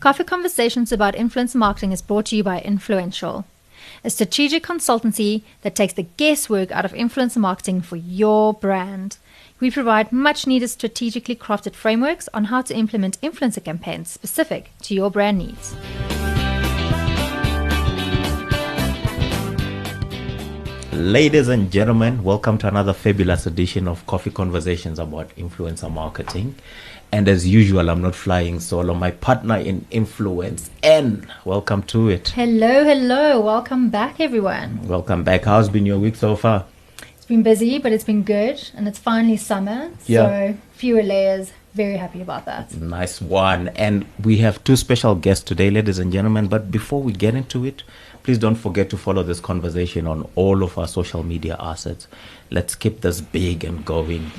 Coffee Conversations about Influencer Marketing is brought to you by Influential, a strategic consultancy that takes the guesswork out of influencer marketing for your brand. We provide much needed strategically crafted frameworks on how to implement influencer campaigns specific to your brand needs. Ladies and gentlemen, welcome to another fabulous edition of Coffee Conversations about Influencer Marketing. And as usual, I'm not flying solo. My partner in influence, N. Welcome to it. Hello. Welcome back, everyone. Welcome back. How's been your week so far? It's been busy, but it's been good. And it's finally summer. So fewer layers. Very happy about that. Nice one. And we have two special guests today, ladies and gentlemen. But before we get into it, please don't forget to follow this conversation on all of our social media assets. Let's keep this big and going.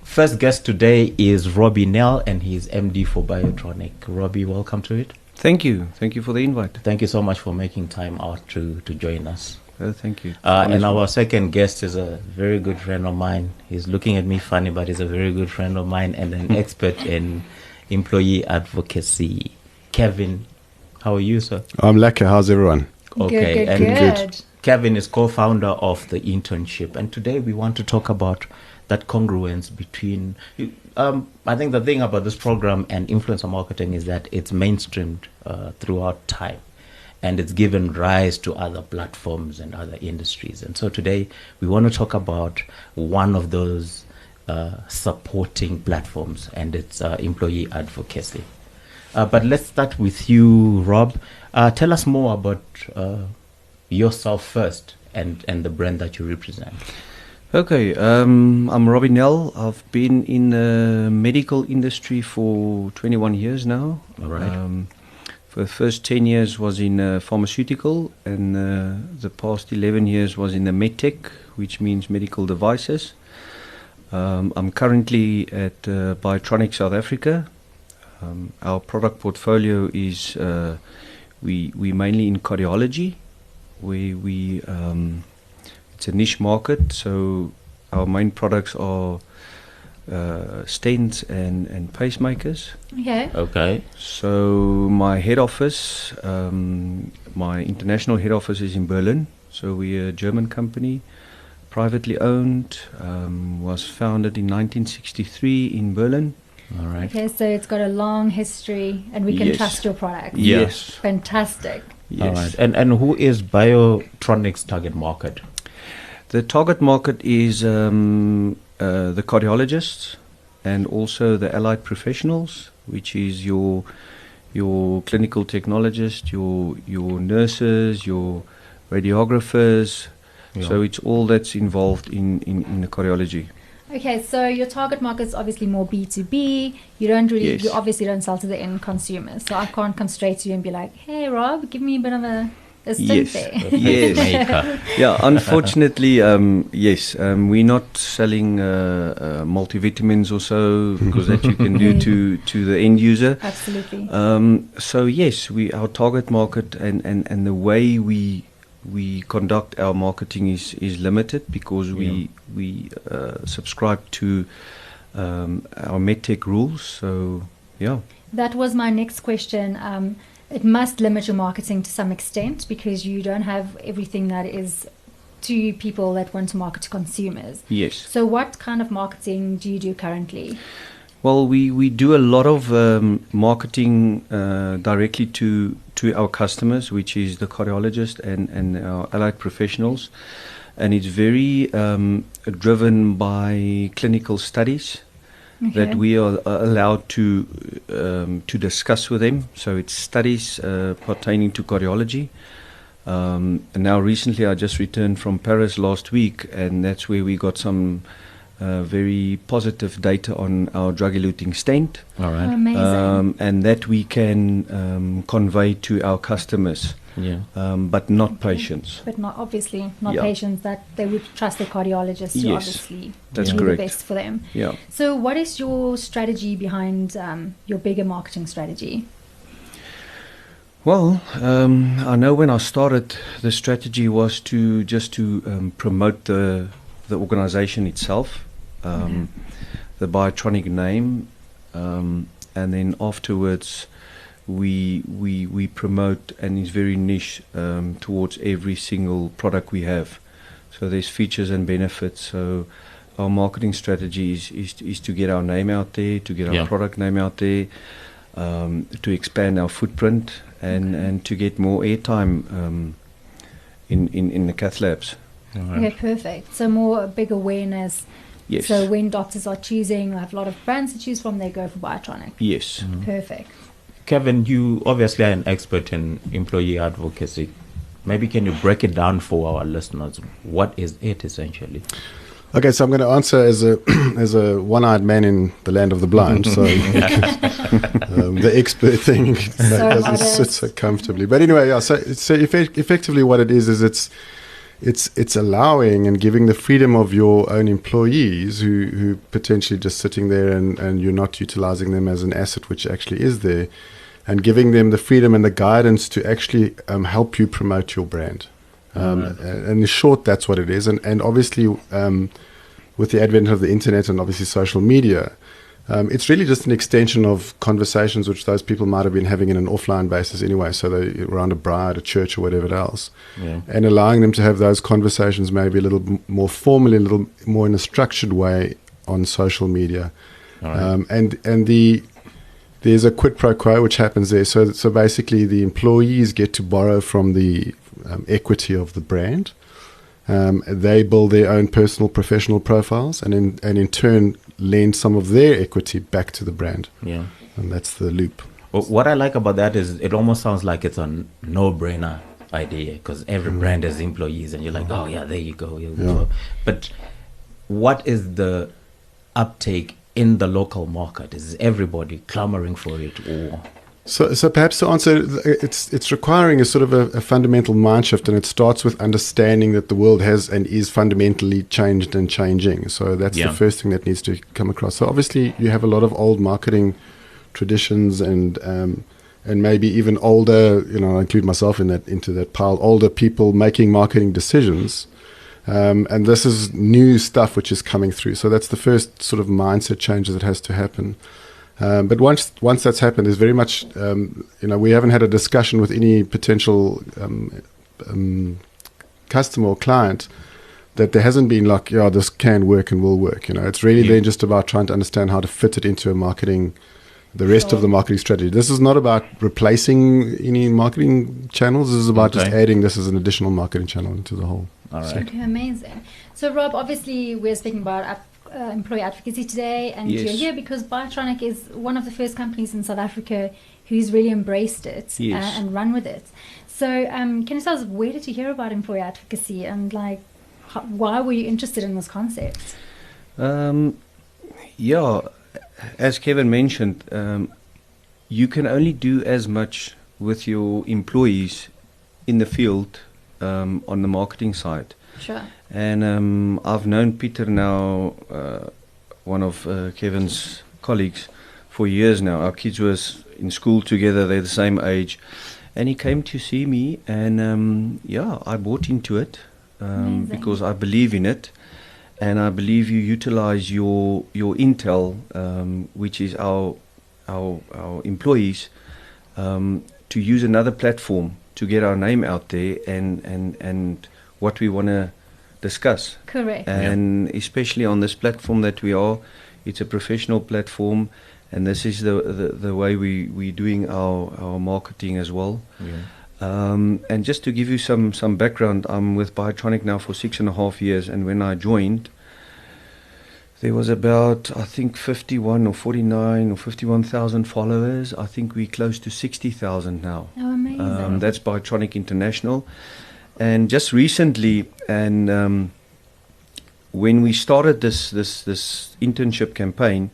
First guest today is Robbie Nell, and he's MD for Biotronik. Robbie, welcome to it. Thank you for the invite. Thank you so much for making time out to join us. Thank you. And our second guest is a very good friend of mine. He's looking at me funny, but he's a very good friend of mine and an expert in employee advocacy. Kevin, how are you, sir? I'm lekker. How's everyone? Okay, Good. Kevin is co-founder of The Internship, and today we want to talk about that congruence between I think the thing about this program and influencer marketing is that it's mainstreamed throughout time, and it's given rise to other platforms and other industries. And so today we want to talk about one of those supporting platforms, and it's employee advocacy. But let's start with you, Rob. Tell us more about yourself first and the brand that you represent. Okay, I'm Robbie Nell. I've been in the medical industry for 21 years now. All right. For the first 10 years was in pharmaceutical, and the past 11 years was in the medtech, which means medical devices. I'm currently at Biotronik, South Africa. Our product portfolio is we mainly in cardiology, where we it's a niche market, so our main products are stents and pacemakers. Okay. So my head office, my international head office is in Berlin. So we're a German company, privately owned, was founded in 1963 in Berlin. All right. Okay, so it's got a long history and we can trust your product. Yes. Fantastic. Yes. All right. And who is Biotronik's target market? The target market is the cardiologists and also the allied professionals, which is your clinical technologists, your nurses, your radiographers. Yeah. So it's all that's involved in the cardiology. Okay, so your target market is obviously more B2B. You obviously don't sell to the end consumers. So I can't come straight to you and be like, hey, Rob, give me a bit of a stint there. Yes. Yeah, unfortunately, yes. We're not selling multivitamins or so, because that you can do to the end user. Absolutely. So yes, our target market and the way we conduct our marketing is limited, because we subscribe to our medtech rules. So yeah. That was my next question. It must limit your marketing to some extent, because you don't have everything that is to people that want to market to consumers. Yes. So what kind of marketing do you do currently? Well, we do a lot of marketing directly to our customers, which is the cardiologist and our allied professionals. And it's very driven by clinical studies that we are allowed to discuss with them. So it's studies pertaining to cardiology. And now recently I just returned from Paris last week, and that's where we got some very positive data on our drug-eluting stent. All right. Amazing. And that we can convey to our customers. Yeah. But not patients. But not patients, that they would trust their cardiologist to Yes, obviously that's do correct. the best for them. Yeah. So what is your strategy behind your bigger marketing strategy? Well, I know when I started, the strategy was to promote the organization itself, the Biotronik name, and then afterwards we promote, and is very niche towards every single product we have. So there's features and benefits. So our marketing strategy is to get our name out there, to get our product name out there, to expand our footprint, and to get more airtime in the cath labs. Okay, perfect. So more big awareness. Yes. So when doctors are choosing, have a lot of brands to choose from, they go for Biotronik. Yes. Perfect. Kevin, you obviously are an expert in employee advocacy. Maybe can you break it down for our listeners? What is it essentially? Okay, so I'm going to answer as a one-eyed man in the land of the blind. So the expert thing doesn't sit so comfortably. But anyway, yeah. So effectively, what it is it's allowing and giving the freedom of your own employees who potentially just sitting there and you're not utilizing them as an asset, which actually is there, and giving them the freedom and the guidance to actually help you promote your brand. And in short, that's what it is. And obviously, with the advent of the internet and obviously social media, it's really just an extension of conversations which those people might have been having in an offline basis anyway. So they around a bar, a church, or whatever else, and allowing them to have those conversations maybe a little more formally, a little more in a structured way on social media. There's a quid pro quo which happens there. So basically, the employees get to borrow from the equity of the brand. They build their own personal professional profiles and in turn lend some of their equity back to the brand. Yeah. And that's the loop. Well, what I like about that is it almost sounds like it's a no-brainer idea, because every brand has employees and you're like, oh yeah, there you go. Go. But what is the uptake in the local market? Is everybody clamoring for it, or? So perhaps to answer, it's requiring a sort of a fundamental mind shift, and it starts with understanding that the world has and is fundamentally changed and changing. So that's the first thing that needs to come across. So obviously you have a lot of old marketing traditions and maybe even older, I include myself into that pile, older people making marketing decisions. And this is new stuff which is coming through. So that's the first sort of mindset change that has to happen. But once that's happened, there's very much, we haven't had a discussion with any potential customer or client that there hasn't been like, this can work and will work. It's really then just about trying to understand how to fit it into the rest of the marketing strategy. This is not about replacing any marketing channels. This is about just adding this as an additional marketing channel into the whole. All right. Okay, amazing. So Rob, obviously we're speaking about employee advocacy today, and you're here because Biotronik is one of the first companies in South Africa who's really embraced it and run with it. So can you tell us, where did you hear about employee advocacy, and why were you interested in this concept? As Kevin mentioned, you can only do as much with your employees in the field on the marketing side. Sure. And I've known Peter now, one of Kevin's colleagues, for years now. Our kids was in school together, they're the same age. And he came to see me, and I bought into it because I believe in it. And I believe you utilize your intel, which is our employees, to use another platform to get our name out there and what we want to discuss. Correct. And especially on this platform that we are, it's a professional platform, and this is the way we're doing our marketing as well. And just to give you some background, I'm with Biotronik now for 6.5 years, and when I joined, there was about, I think, 51 or 49 or 51,000 followers. I think we're close to 60,000 now. Oh, amazing. That's Biotronik International. And just recently, and when we started this internship campaign,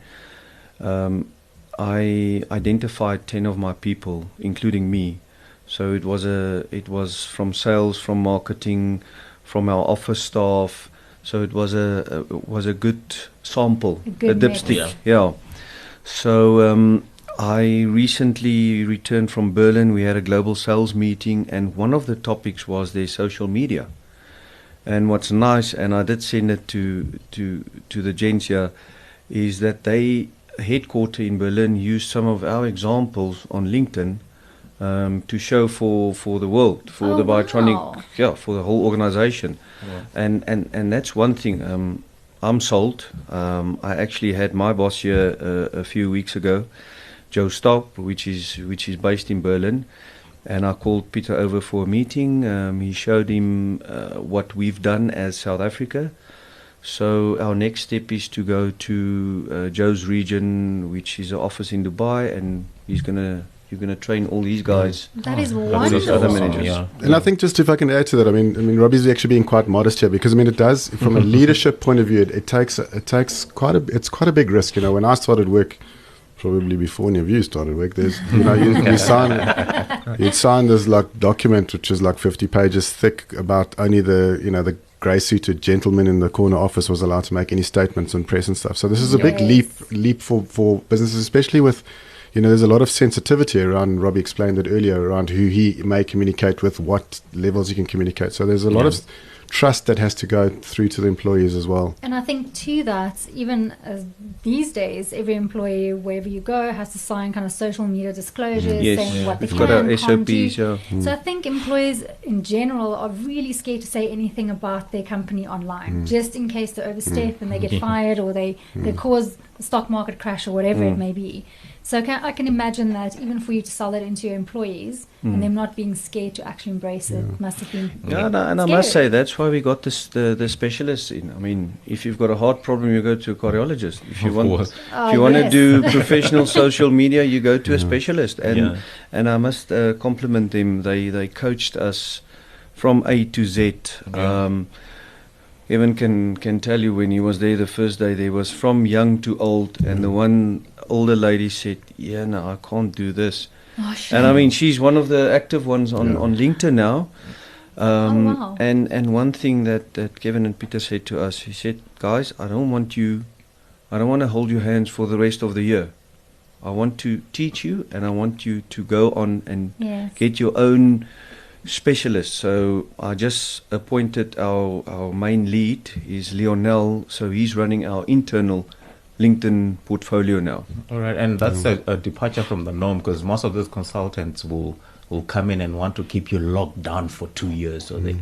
I identified 10 of my people, including me. So it was from sales, from marketing, from our office staff. So it was a good sample, a dipstick. Yeah. So I recently returned from Berlin. We had a global sales meeting, and one of the topics was their social media. And what's nice, and I did send it to the gents here, is that they headquarter in Berlin used some of our examples on LinkedIn to show for the world, for the Biotronik, for the whole organization. And that's one thing. I'm sold. I actually had my boss here a few weeks ago, Joe Staub, which is based in Berlin, and I called Peter over for a meeting. He showed him what we've done as South Africa. So our next step is to go to Joe's region, which is an office in Dubai, and you're gonna train all these guys. That is all these other wonderful. managers. And I think just if I can add to that, I mean, Robbie's actually being quite modest here because it does, from a leadership point of view, it takes quite a big risk. When I started work, probably before any of you started work, there's you'd sign this document which is 50 pages thick about only the grey-suited gentleman in the corner office was allowed to make any statements on press and stuff. So this is a big leap for businesses, especially with. There's a lot of sensitivity around, Robbie explained it earlier, around who he may communicate with, what levels he can communicate. So there's a lot of trust that has to go through to the employees as well. And I think to that, even these days, every employee, wherever you go, has to sign kind of social media disclosures saying what they We've can, got our can't do. SOPs. So I think employees in general are really scared to say anything about their company online, just in case they overstep and they get fired or they cause the stock market crash or whatever it may be. So I can imagine that even for you to sell that into your employees and them not being scared to actually embrace it must have been and I must say that's why we got the specialists in. I mean, if you've got a heart problem, you go to a cardiologist. If you want to do professional social media, you go to a specialist. And I must compliment them. They coached us from A to Z. Evan can tell you when he was there the first day, there was from young to old, and the one older lady said, I can't do this. Oh, sure. And I mean, she's one of the active ones on LinkedIn now. Wow. And one thing that Kevin and Peter said to us, he said, guys, I don't want to hold your hands for the rest of the year. I want to teach you, and I want you to go on and get your own specialist. So I just appointed our main lead is Lionel, so he's running our internal LinkedIn portfolio now. All right, and that's a departure from the norm, because most of those consultants will come in and want to keep you locked down for 2 years. So they,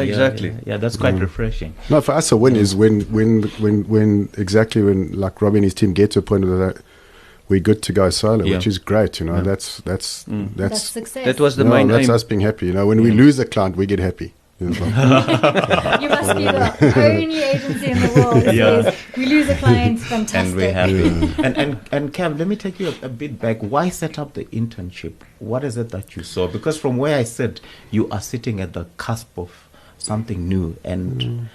exactly. Yeah, that's quite refreshing. No, for us a win is when like Robbie and his team get to a point where that we're good to go solo, which is great. That's success. That was the main that's aim. us being happy. When we lose a client, we get happy. You must be the only agency in the world that says we lose a client, fantastic. And we're happy. And Kev, let me take you a bit back. Why set up the internship? What is it that you saw? Because from where I sit, you are sitting at the cusp of something new and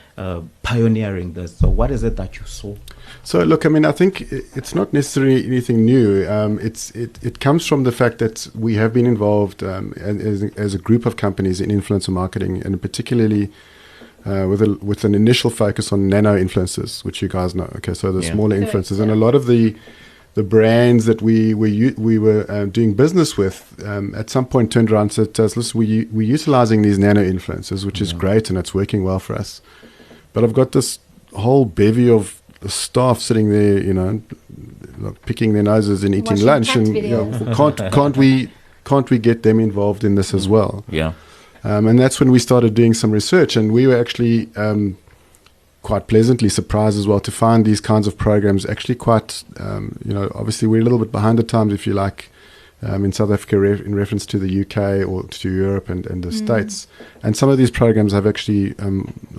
pioneering this. So what is it that you saw? So look, I mean, I think it's not necessarily anything new. It comes from the fact that we have been involved as a group of companies in influencer marketing, and particularly with an initial focus on nano influencers, which you guys know. Okay, so the smaller influencers, and a lot of the brands that we were doing business with at some point turned around and said to us, listen, we're utilizing these nano influencers, which is great and it's working well for us. But I've got this whole bevy of staff sitting there, picking their noses and eating lunch, and can't we get them involved in this as well? Yeah. And that's when we started doing some research, and we were actually quite pleasantly surprised as well to find these kinds of programs actually quite, obviously we're a little bit behind the times, if you like, in South Africa in reference to the UK or to Europe and the States. And some of these programs have actually,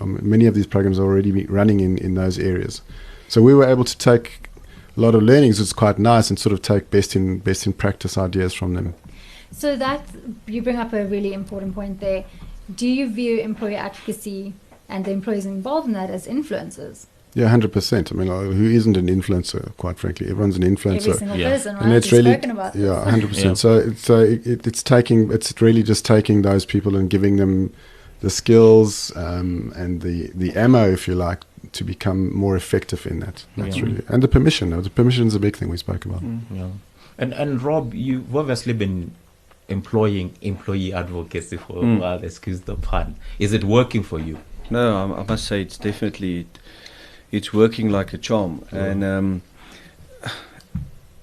many of these programs are already running in those areas. So we were able to take a lot of learnings, it's quite nice, and sort of take best in practice ideas from them. So that, you bring up a really important point there. Do you view employee advocacy and the employees involved in that as influencers? Yeah, 100%. I mean, who isn't an influencer, quite frankly? Everyone's an influencer. Every single person, right? And it's We've really, spoken about this. 100%. It's really just taking those people and giving them the skills and the ammo, if you like, to become more effective in that. That's really, and the permission. The permission is a big thing we spoke about. Yeah. And Rob, you've obviously been employing employee advocacy for a while, excuse the pun. Is it working for you? No, I must say it's definitely it's working like a charm. And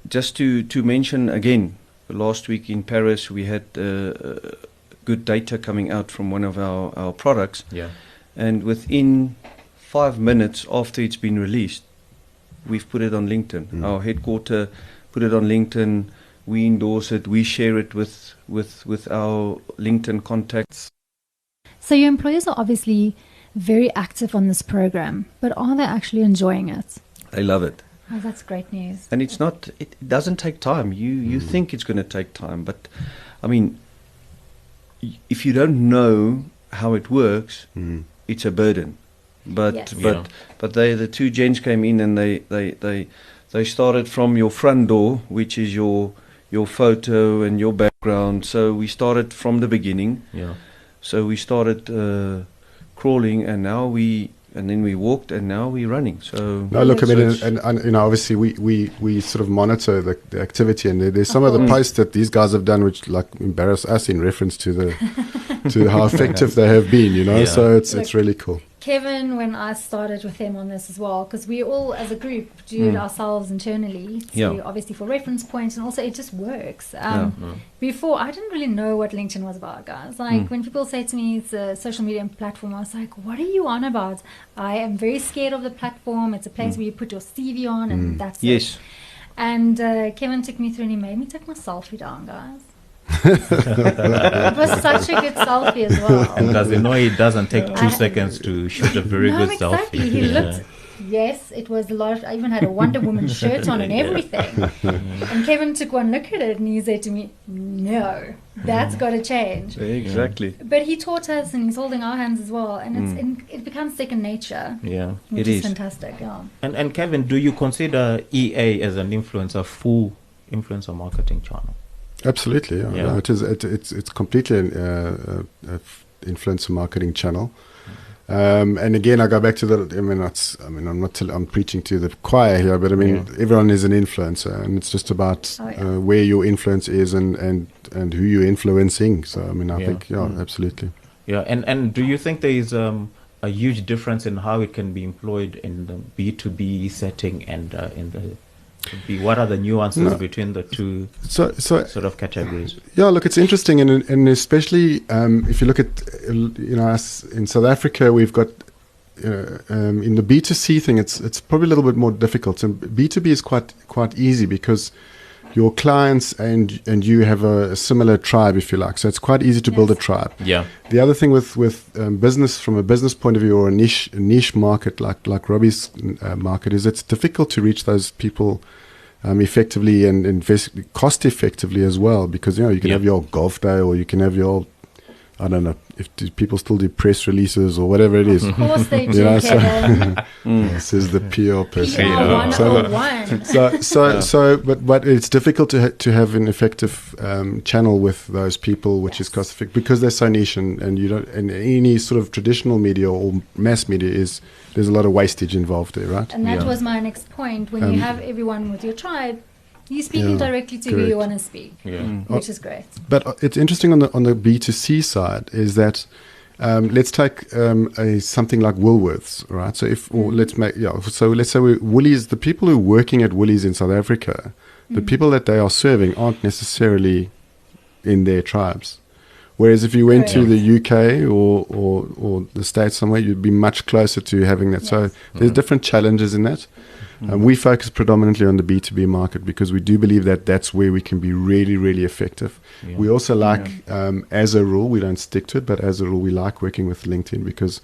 just to mention again, last week in Paris, we had good data coming out from one of our products. Yeah. And within 5 minutes after it's been released, we've put it on LinkedIn. Our headquarter put it on LinkedIn. We endorse it. We share it with our LinkedIn contacts. So your employers are obviously very active on this program, but are they actually enjoying it? They love it. Oh, that's great news. And it's not, it doesn't take time. You think it's going to take time, but I mean, if you don't know how it works, it's a burden. But Yes. but the two gents came in and they started from your front door, which is your photo and your background. So we started from the beginning. Yeah. So we started crawling, and then we walked, and now we're running. So No, look, I mean, and you know, obviously we sort of monitor the activity, and there's some of the posts that these guys have done which like embarrass us in reference to the to how effective they have been, you know. Yeah. So it's really cool. Kevin, when I started with him on this as well, because we all as a group do it ourselves internally, so Yeah. obviously for reference points, and also it just works. Yeah. Before, I didn't really know what LinkedIn was about, guys. Like when people say to me it's a social media platform, I was like, what are you on about? I am very scared of the platform. It's a place where you put your CV on and that's it. yes, And Kevin took me through and he made me take my selfie down, guys. It was such a good selfie as well. Because it doesn't take 2 seconds to shoot a very good exactly. selfie. He looked. Yes, it was a lot. I even had a Wonder Woman shirt on and everything. And Kevin took one look at it and he said to me, "No, that's got to change." exactly. But he taught us, and he's holding our hands as well, and it becomes second nature, Yeah. which It is is. fantastic. Yeah. And Kevin, do you consider EA as an influencer, full influencer marketing channel? Absolutely, yeah. Yeah. No, it's completely an influencer marketing channel. And again, I go back to I'm preaching to the choir here, but I mean, everyone is an influencer, and it's just about where your influence is and who you're influencing. So I mean, I think, absolutely. Yeah, and do you think there is a huge difference in how it can be employed in the B2B setting and in the B? What are the nuances between the two sort of categories? Yeah, look, it's interesting, and especially if you look at us in South Africa, we've got in the B2C thing, it's probably a little bit more difficult. And B2B is quite easy because your clients and you have a similar tribe, if you like. So it's quite easy to build a tribe. Yeah. The other thing with business, from a business point of view, or a niche market like Robbie's market, is it's difficult to reach those people effectively and cost effectively as well, because you can have your golf day, or you can have your, I don't know, do people still do press releases or whatever it is. Of course they do, Kevin. Says the PR person. PR 101. But it's difficult to have an effective channel with those people, which is cost effective, because they're so niche, and you don't, and any sort of traditional media or mass media there's a lot of wastage involved there, right? And that was my next point. When you have everyone with your tribe, you're speaking directly to who you want to speak, which is great. But it's interesting on the B2C side is that let's take something like Woolworths, right? So let's say Woolies, the people who are working at Woolies in South Africa, the people that they are serving aren't necessarily in their tribes. Whereas if you went to the UK or the States somewhere, you'd be much closer to having that. Yes. So there's different challenges in that. We focus predominantly on the B2B market because we do believe that that's where we can be really, really effective. Yeah. We also like, as a rule, we don't stick to it, but as a rule, we like working with LinkedIn because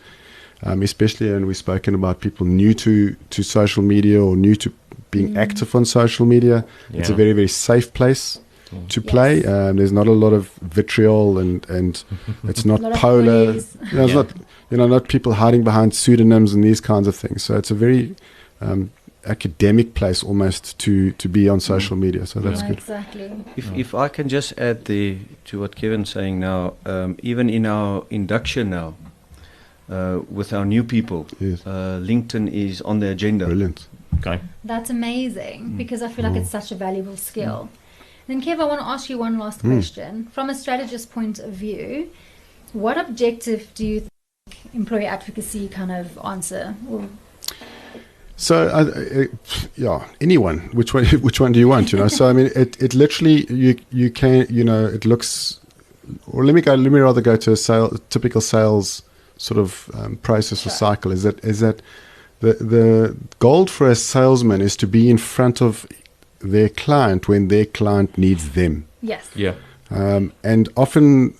especially, and we've spoken about people new to social media or new to being active on social media. Yeah. It's a very, very safe place to play. There's not a lot of vitriol and it's not polar. It's not, not people hiding behind pseudonyms and these kinds of things. So it's a very academic place almost to be on social media. So that's good. Exactly. If I can just add to what Kevin's saying now, even in our induction now, with our new people, LinkedIn is on the agenda. Brilliant. Okay. That's amazing because I feel like it's such a valuable skill. Then Kev, I want to ask you one last question. From a strategist point of view, what objective do you think employee advocacy kind of answer? So, yeah, anyone. Which one? Which one do you want? So I mean, it literally you can it looks. Or let me rather go to a typical sales sort of process or cycle. Is that the goal for a salesman is to be in front of their client when their client needs them. Yes. Yeah. And often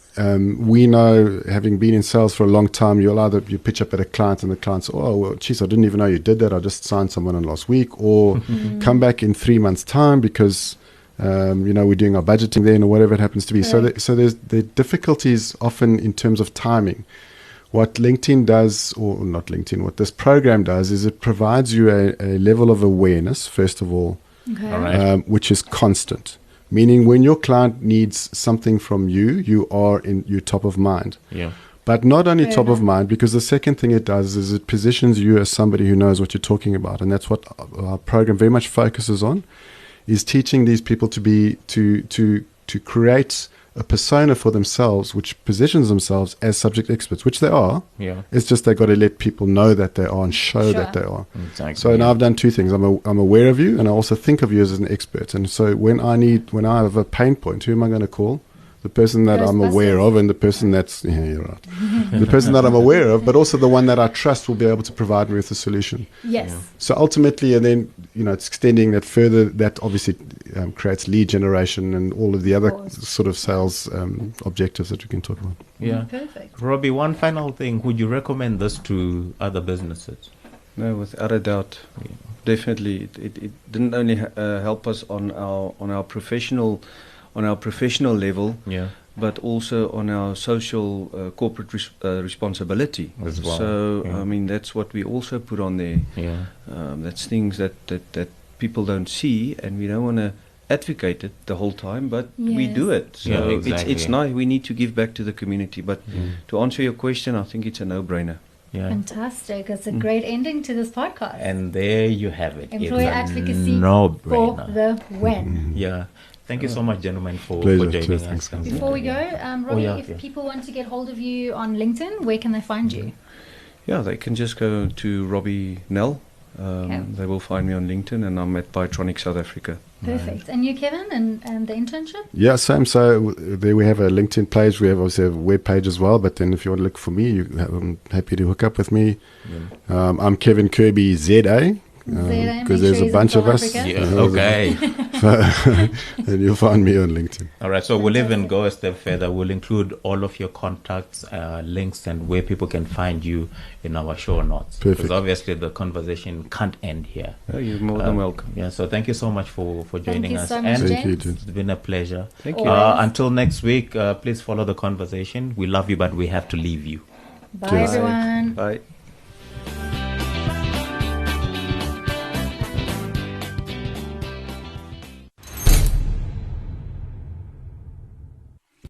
we know, having been in sales for a long time, you pitch up at a client and the client says, oh, well, geez, I didn't even know you did that. I just signed someone on last week. Or come back in 3 months' time because, we're doing our budgeting then or whatever it happens to be. Correct. So there's the difficulties often in terms of timing. What LinkedIn does, or not LinkedIn, what this program does is it provides you a level of awareness, first of all, Okay. All right. which is constant. Meaning when your client needs something from you, you're top of mind. Yeah. But not only Fair top of enough. mind, because the second thing it does is it positions you as somebody who knows what you're talking about. And that's what our program very much focuses on, is teaching these people to create a persona for themselves, which positions themselves as subject experts, which they are. Yeah. It's just they've got to let people know that they are and show that they are. Exactly. So now I've done two things. I'm aware of you, and I also think of you as an expert. And so when I have a pain point, who am I going to call? The person that I'm aware of, and the person that's you're right. The person that I'm aware of, but also the one that I trust will be able to provide me with a solution. Yes. So ultimately, and then it's extending that further. That obviously creates lead generation and all of the other sort of sales objectives that we can talk about. Yeah. Perfect. Robbie, one final thing. Would you recommend this to other businesses? No, without a doubt, definitely. It didn't only help us on our professional level, Yeah. but also on our social corporate responsibility As well. So Yeah. I mean that's what we also put on there. Yeah. That's things that people don't see, and we don't want to advocate it the whole time, but we do it. So Yeah, exactly. it's nice. We need to give back to the community. But to answer your question, I think it's a no-brainer. Yeah. Fantastic. It's a great ending to this podcast. And there you have it. Employer It's a advocacy for no-brainer. the win. Yeah. Thank you so much, gentlemen, for Pleasure. joining Cheers. us. Thanks. Before we go, Robbie, yeah, if yeah. people want to get hold of you on LinkedIn, where can they find you? Yeah, they can just go to Robbie Nell. Okay. They will find me on LinkedIn, and I'm at Biotronik South Africa. Perfect. And you, Kevin, and the internship? Yeah, same. So there we have a LinkedIn page. We have obviously a web page as well. But then if you want to look for me, I'm happy to hook up with me. I'm Kevin Kirby ZA. Because there's a bunch of us. Yeah. Okay. And you'll find me on LinkedIn. All right. So we'll even go a step further. We'll include all of your contacts, links, and where people can find you in our show notes. Perfect. Because obviously the conversation can't end here. Oh, you're more than welcome. Yeah. So thank you so much for joining you us. so much, And Thank you, gents. Jen. it's been a pleasure. Thank you. Always. Until next week, please follow the conversation. We love you, but we have to leave you. Bye, Cheers. everyone. Bye.